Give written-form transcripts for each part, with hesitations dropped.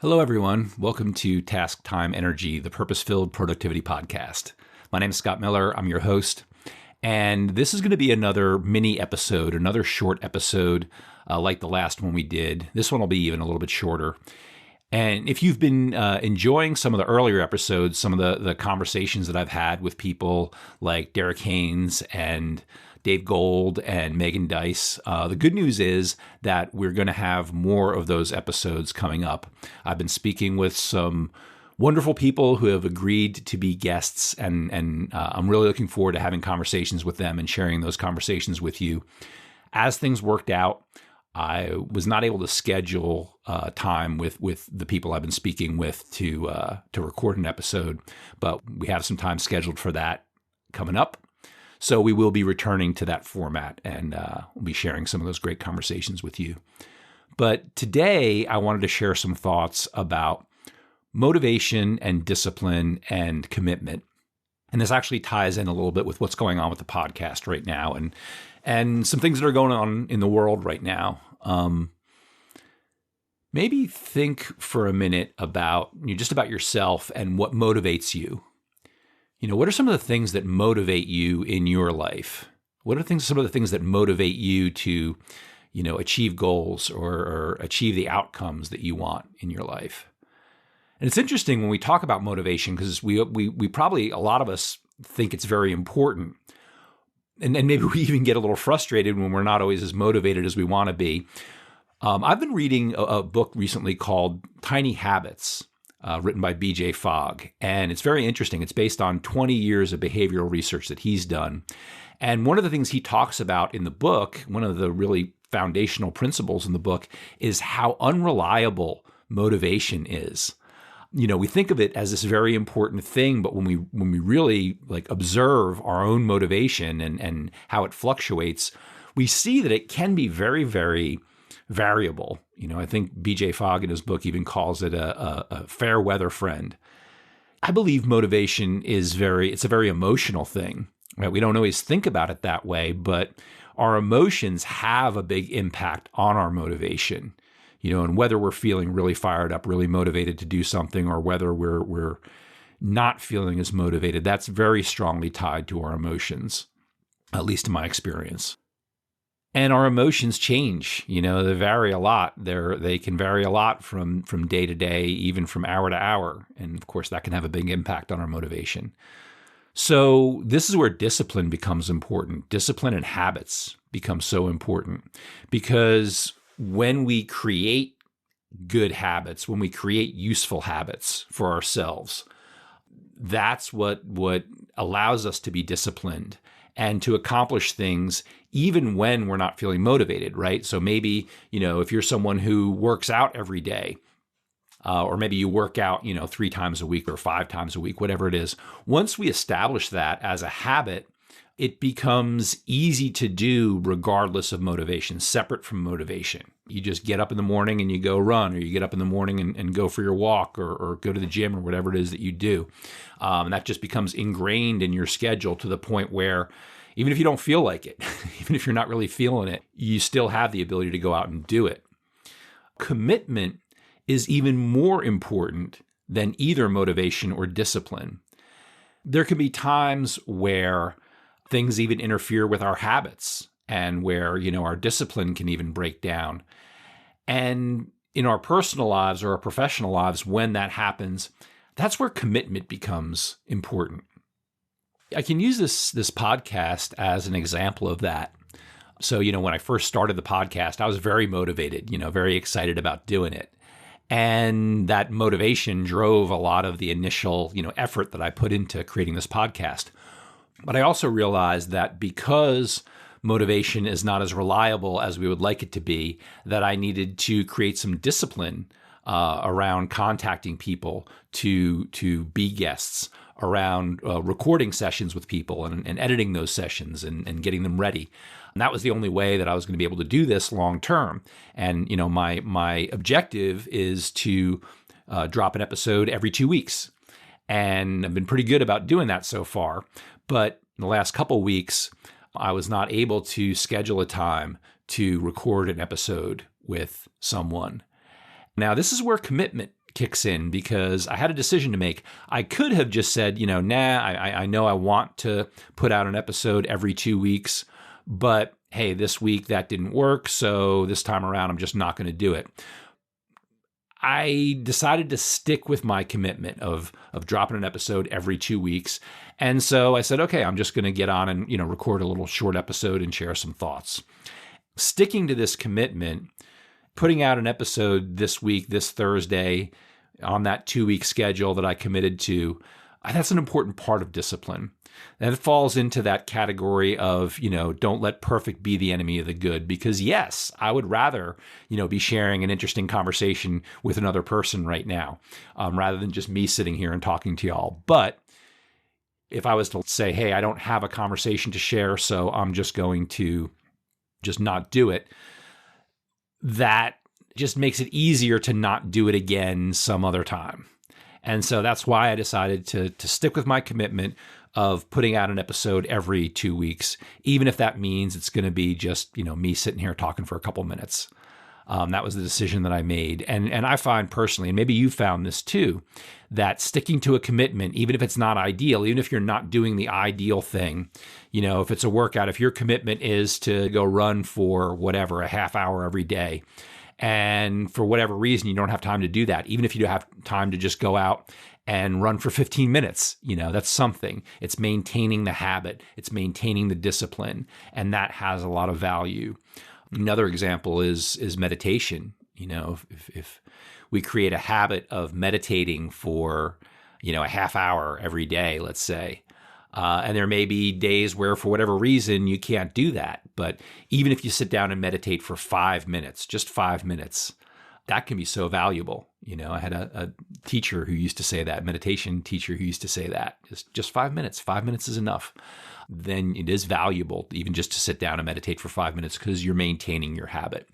Hello, everyone. Welcome to Task Time Energy, the purpose-filled productivity podcast. My name is Scott Miller. I'm your host. And this is going to be another mini episode, another short episode like the last one we did. This one will be even a little bit shorter. And if you've been enjoying some of the earlier episodes, some of the conversations that I've had with people like Derek Haynes and Dave Gold and Megan Dice, the good news is that we're going to have more of those episodes coming up. I've been speaking with some wonderful people who have agreed to be guests, and I'm really looking forward to having conversations with them and sharing those conversations with you. As things worked out, I was not able to schedule time with the people I've been speaking with to record an episode, but we have some time scheduled for that coming up. So we will be returning to that format, and we'll be sharing some of those great conversations with you. But today, I wanted to share some thoughts about motivation and discipline and commitment. And this actually ties in a little bit with what's going on with the podcast right now and some things that are going on in the world right now. Maybe think for a minute about just about yourself and what motivates you. What are some of the things that motivate you in your life? What are some of the things that motivate you to, achieve goals or achieve the outcomes that you want in your life? And it's interesting when we talk about motivation because we probably, a lot of us think it's very important. And maybe we even get a little frustrated when we're not always as motivated as we want to be. I've been reading a book recently called Tiny Habits, written by B.J. Fogg. And it's very interesting. It's based on 20 years of behavioral research that he's done. And one of the things he talks about in the book, one of the really foundational principles in the book, is how unreliable motivation is. We think of it as this very important thing, but when we really observe our own motivation and how it fluctuates, we see that it can be very, very variable. I think B.J. Fogg in his book even calls it a fair weather friend. I believe motivation is it's a very emotional thing, right? We don't always think about it that way, but our emotions have a big impact on our motivation. And whether we're feeling really fired up, really motivated to do something, or whether we're not feeling as motivated, that's very strongly tied to our emotions, at least in my experience. And our emotions change, they vary a lot. They can vary a lot from day to day, even from hour to hour. And of course, that can have a big impact on our motivation. So this is where discipline becomes important. Discipline and habits become so important because when we create good habits, when we create useful habits for ourselves, that's what allows us to be disciplined and to accomplish things even when we're not feeling motivated, right? So maybe, if you're someone who works out every day, or maybe you work out, 3 times a week or 5 times a week, whatever it is, once we establish that as a habit, it becomes easy to do regardless of motivation, separate from motivation. You just get up in the morning and you go run, or you get up in the morning and go for your walk or go to the gym or whatever it is that you do. That just becomes ingrained in your schedule to the point where even if you don't feel like it, even if you're not really feeling it, you still have the ability to go out and do it. Commitment is even more important than either motivation or discipline. There can be times where things even interfere with our habits and where, our discipline can even break down. And in our personal lives or our professional lives, when that happens, that's where commitment becomes important. I can use this podcast as an example of that. So, when I first started the podcast, I was very motivated, very excited about doing it. And that motivation drove a lot of the initial, effort that I put into creating this podcast. But I also realized that because motivation is not as reliable as we would like it to be, that I needed to create some discipline around contacting people to be guests, around recording sessions with people and editing those sessions and getting them ready. And that was the only way that I was going to be able to do this long term. And, my objective is to drop an episode every 2 weeks. And I've been pretty good about doing that so far. But in the last couple weeks, I was not able to schedule a time to record an episode with someone. Now, this is where commitment kicks in because I had a decision to make. I could have just said, I know I want to put out an episode every 2 weeks, but hey, this week that didn't work, so this time around I'm just not going to do it. I decided to stick with my commitment of dropping an episode every 2 weeks. And so I said, okay, I'm just going to get on and, record a little short episode and share some thoughts. Sticking to this commitment, putting out an episode this week, this Thursday, on that 2-week schedule that I committed to, that's an important part of discipline. And it falls into that category of, don't let perfect be the enemy of the good. Because yes, I would rather, be sharing an interesting conversation with another person right now, rather than just me sitting here and talking to y'all. But if I was to say, hey, I don't have a conversation to share, so I'm just going to just not do it, that just makes it easier to not do it again some other time. And so that's why I decided to stick with my commitment of putting out an episode every 2 weeks, even if that means it's going to be just, me sitting here talking for a couple minutes. That was the decision that I made. And I find personally, and maybe you found this too, that sticking to a commitment, even if it's not ideal, even if you're not doing the ideal thing, if it's a workout, if your commitment is to go run for whatever, a half hour every day, and for whatever reason, you don't have time to do that, even if you have time to just go out and run for 15 minutes, that's something. It's maintaining the habit. It's maintaining the discipline. And that has a lot of value. Another example is meditation. If we create a habit of meditating for, a half hour every day, let's say, and there may be days where for whatever reason you can't do that. But even if you sit down and meditate for 5 minutes, just 5 minutes, that can be so valuable. I had a teacher who used to say that, meditation teacher who used to say that, just 5 minutes. 5 minutes is enough. Then it is valuable even just to sit down and meditate for 5 minutes because you're maintaining your habit.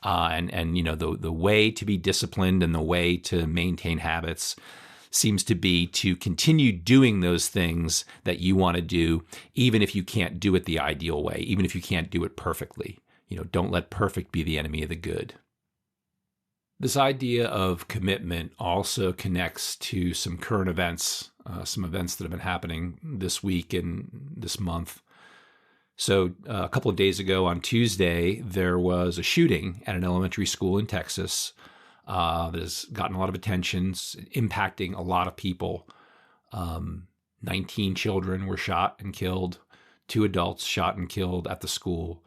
And the way to be disciplined and the way to maintain habits seems to be to continue doing those things that you want to do, even if you can't do it the ideal way, even if you can't do it perfectly. Don't let perfect be the enemy of the good. This idea of commitment also connects to some current events, some events that have been happening this week and this month. So a couple of days ago on Tuesday, there was a shooting at an elementary school in Texas that has gotten a lot of attention, impacting a lot of people. 19 children were shot and killed, 2 adults shot and killed at the school.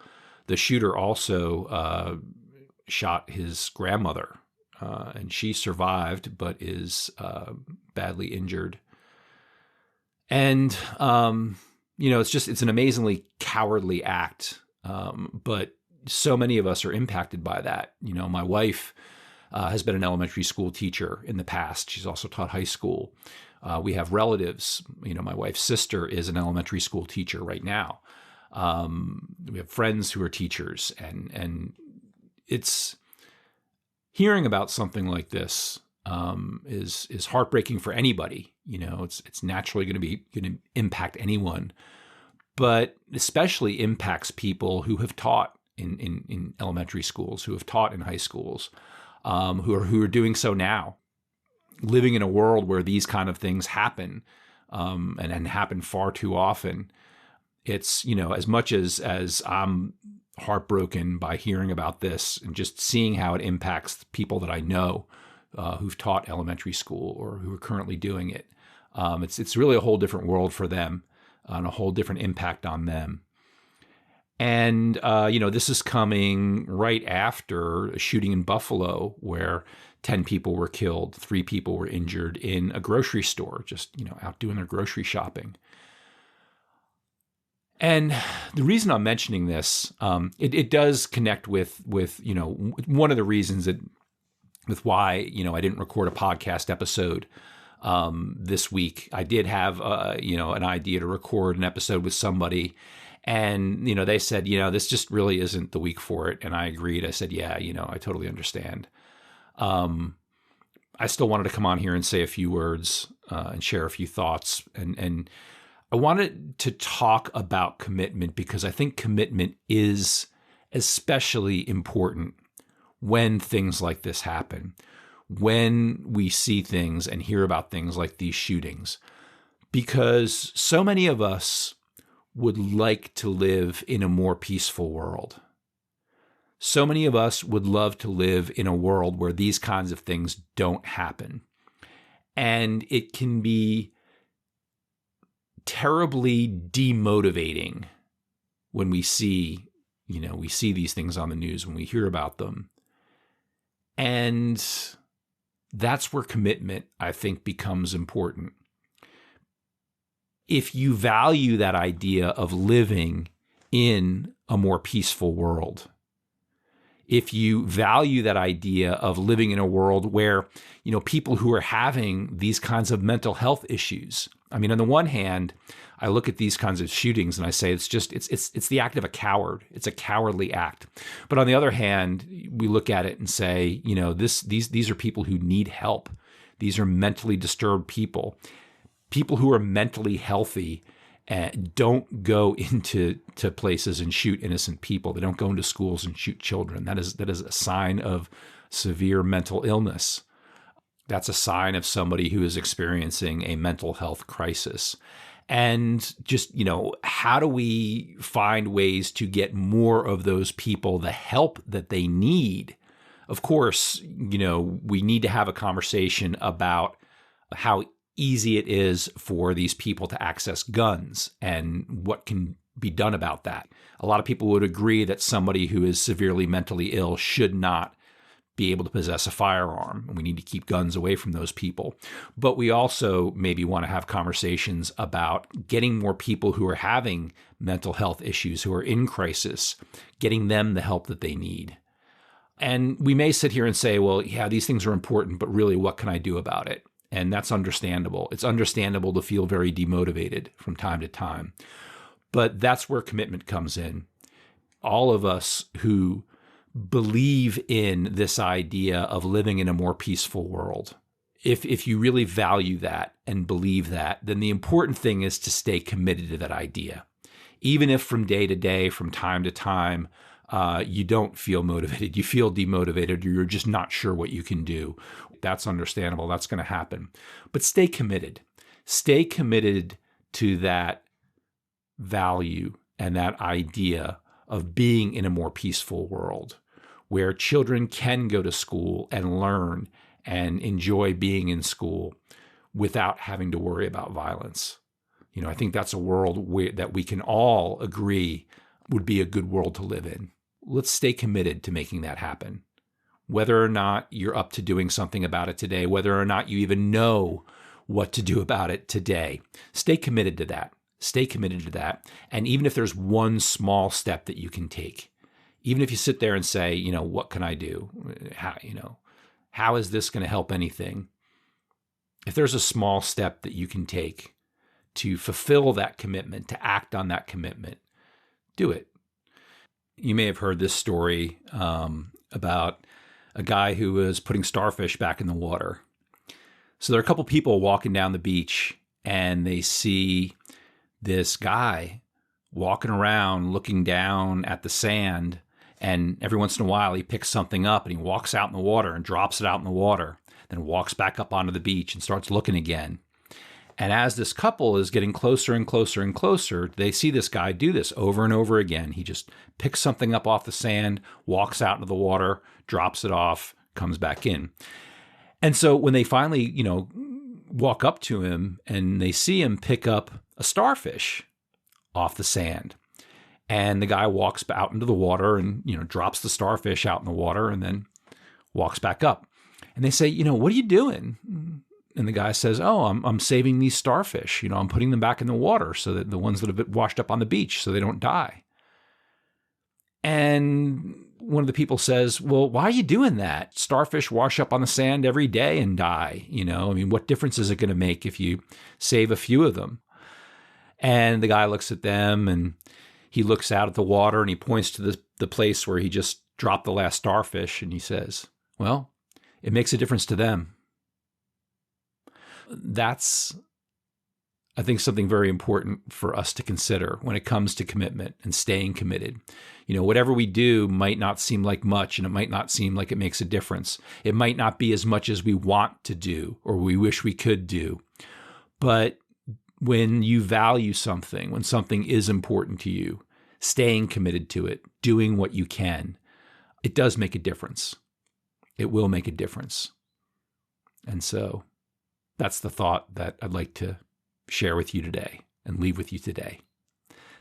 The shooter also shot his grandmother, and she survived but is badly injured. And, it's an amazingly cowardly act, but so many of us are impacted by that. My wife has been an elementary school teacher in the past. She's also taught high school. We have relatives. My wife's sister is an elementary school teacher right now. We have friends who are teachers, and it's hearing about something like this is heartbreaking for anybody. It's naturally going to impact anyone, but especially impacts people who have taught in elementary schools, who have taught in high schools. Who are doing so now, living in a world where these kind of things happen, and happen far too often. It's, as much as I'm heartbroken by hearing about this and just seeing how it impacts people that I know who've taught elementary school or who are currently doing it. It's really a whole different world for them and a whole different impact on them. And, this is coming right after a shooting in Buffalo where 10 people were killed, 3 people were injured in a grocery store, just, out doing their grocery shopping. And the reason I'm mentioning this, it does connect with one of the reasons with why, I didn't record a podcast episode this week. I did have, an idea to record an episode with somebody. And, they said, this just really isn't the week for it. And I agreed. I said, yeah, I totally understand. I still wanted to come on here and say a few words and share a few thoughts. And I wanted to talk about commitment because I think commitment is especially important when things like this happen, when we see things and hear about things like these shootings, because so many of us would like to live in a more peaceful world. So many of us would love to live in a world where these kinds of things don't happen. And it can be terribly demotivating when we see these things on the news, when we hear about them. And that's where commitment, I think, becomes important. If you value that idea of living in a more peaceful world, if you value that idea of living in a world where, people who are having these kinds of mental health issues, I mean, on the one hand, I look at these kinds of shootings and I say it's the act of a coward. It's a cowardly act. But on the other hand, we look at it and say, these are people who need help. These are mentally disturbed people. People who are mentally healthy don't go into places and shoot innocent people. They don't go into schools and shoot children. That is a sign of severe mental illness. That's a sign of somebody who is experiencing a mental health crisis. And just, how do we find ways to get more of those people the help that they need? Of course, we need to have a conversation about how easy it is for these people to access guns and what can be done about that. A lot of people would agree that somebody who is severely mentally ill should not be able to possess a firearm. We need to keep guns away from those people. But we also maybe want to have conversations about getting more people who are having mental health issues, who are in crisis, getting them the help that they need. And we may sit here and say, well, yeah, these things are important, but really, what can I do about it? And that's understandable. It's understandable to feel very demotivated from time to time. But that's where commitment comes in. All of us who believe in this idea of living in a more peaceful world, if you really value that and believe that, then the important thing is to stay committed to that idea. Even if from day to day, from time to time, you don't feel motivated, you feel demotivated, or you're just not sure what you can do. That's understandable. That's going to happen. But stay committed. Stay committed to that value and that idea of being in a more peaceful world where children can go to school and learn and enjoy being in school without having to worry about violence. I think that's a world that we can all agree would be a good world to live in. Let's stay committed to making that happen. Whether or not you're up to doing something about it today, whether or not you even know what to do about it today, stay committed to that. Stay committed to that. And even if there's one small step that you can take, even if you sit there and say, what can I do? How is this going to help anything? If there's a small step that you can take to fulfill that commitment, to act on that commitment, do it. You may have heard this story about a guy who was putting starfish back in the water. So there are a couple people walking down the beach, and they see this guy walking around looking down at the sand, and every once in a while he picks something up and he walks out in the water and drops it out in the water, then walks back up onto the beach and starts looking again. And as this couple is getting closer and closer and closer, they see this guy do this over and over again. He just picks something up off the sand, walks out into the water, drops it off, comes back in. And so when they finally, walk up to him and they see him pick up a starfish off the sand, and the guy walks out into the water and, drops the starfish out in the water and then walks back up. And they say, what are you doing? And the guy says, oh, I'm saving these starfish. I'm putting them back in the water so that the ones that have been washed up on the beach so they don't die. And one of the people says, well, why are you doing that? Starfish wash up on the sand every day and die. What difference is it going to make if you save a few of them? And the guy looks at them and he looks out at the water and he points to the place where he just dropped the last starfish. And he says, well, it makes a difference to them. That's I think something very important for us to consider when it comes to commitment and staying committed. Whatever we do might not seem like much, and it might not seem like it makes a difference. It might not be as much as we want to do or we wish we could do. But when you value something, when something is important to you, staying committed to it, doing what you can, it does make a difference. It will make a difference. And so that's the thought that I'd like to share with you today and leave with you today.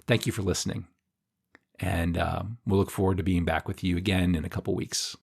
Thank you for listening. And we'll look forward to being back with you again in a couple weeks.